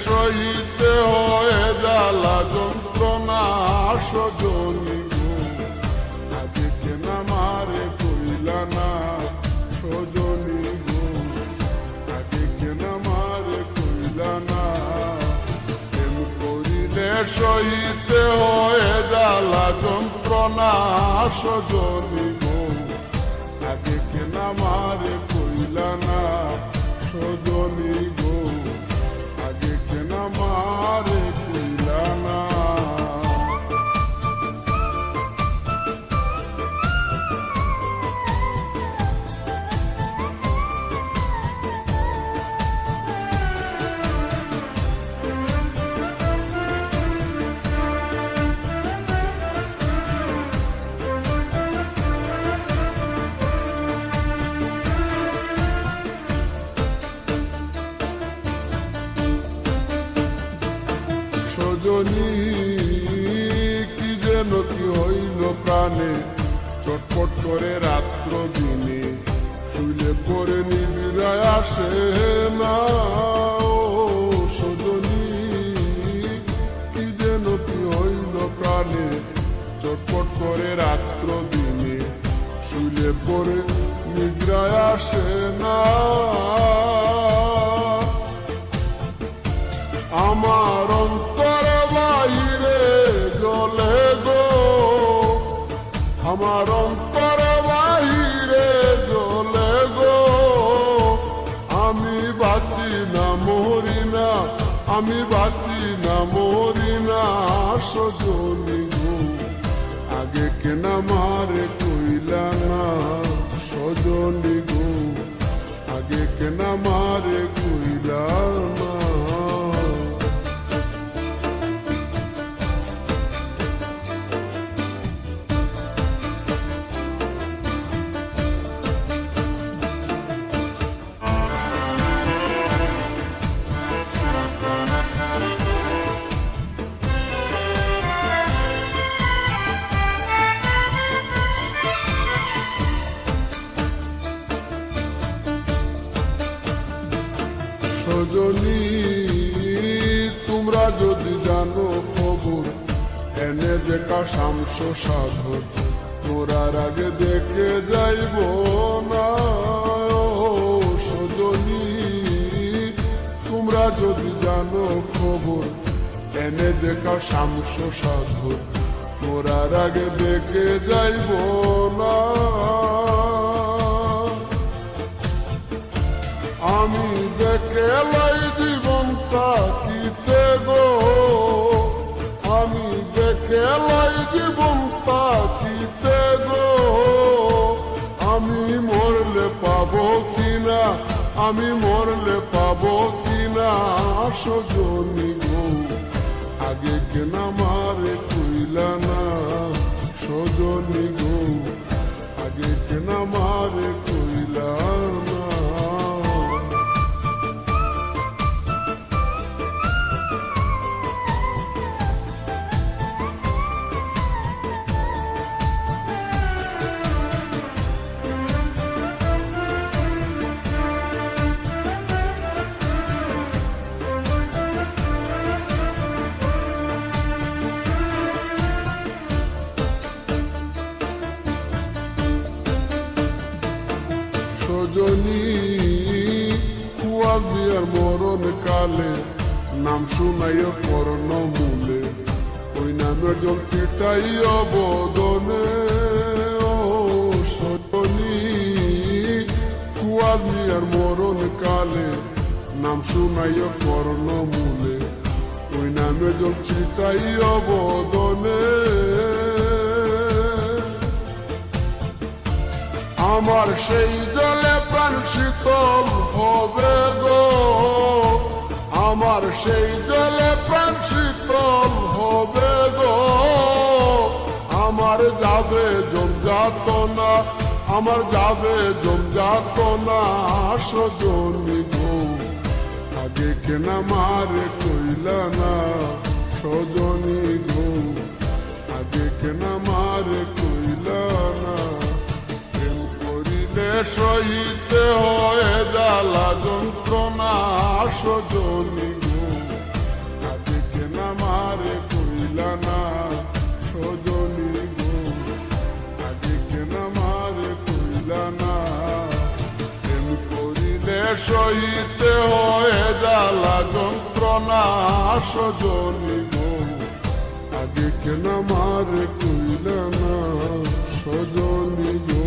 সহিতে হয়ে জ্বালা যন্ত্রণা সজনী গো, আগে কেন আমারে কইলা না সজনী গো, আগে কেন আমারে কইলা না। প্রেম করিলে সহিতে হয়ে জ্বালা যন্ত্রণা সজনী গো, আগে কেন আমারে কইলা না সজনী গো, আগে কেন আমারে কইলা না। সজনী কি যেন কি হইল প্রাণে, চটপট করে রাত্র দিনে, শুইলে পরে নিবিড়ায় আসে না। ও সজনী কি যেন কি হইল প্রাণে, চটপট করে রাত্র দিনে, শুইলে পরে নিবিড়ায় আসে না। আমার অন্তর বাহিরে জ্বলে গো, আমার অন্তর বাহিরে জ্বলে গো, আমি বাঁচি না মরি না, আমি বাঁচি না মরি না সজনী গো, আগে কেন আমারে কইলা না সজনী গো, আগে কেন আমারে কইলা না। সজনী তোমরা যদি জানো খবর, এনে দেখা শামস সাধন, মোরার আগে দেখে যাইব না। সজনী তোমরা যদি জানো খবর, এনে দেখা শামস সাধন, মোরার আগে দেখে যাইব না। আমি দেখে লাই জীবন তাকিতে গো, আমি দেখে লাই জীবন তাকিতে গো, আমি মরলে পাবো কিনা, আমি মরলে পাবো কিনা সজনী গো, আগে কেন আমারে কইলা না সজনী গো, আগে কেন আমারে কইলা না। সজনী কুয়াল বিয়ার মরণ কালে, নাম শুনাইয়া কর্ণ মূলে, ওই নামের জল ছিটাইয়া বদনে। ও সজনী কুয়াল বিয়ার মরণ কালে, নাম শুনাইয়া কর্ণ মূলে, ওই নামের জল ছিটাইয়া বদনে। আমার সেই জলে প্রাণ শীতল হবে গো, আমার সেই জলে প্রাণ শীতল হবে গো, আমার যাবে জমযাতনা, আমার যাবে জমযাতনা সজনী গো, আগে কেন আমারে কইলা না সজনী গো, আগে কেন আমারে কইলা না। সহিতে হয়ে জ্বালা যন্ত্রণা সজনী গো, কইলা না সজনী গো আগে কেন আমারে কইলা না প্রেম করিলে সহিতে হয় জ্বালা যন্ত্রণা সজনী গো আগে কেন আমারে কইলা না সজনী গো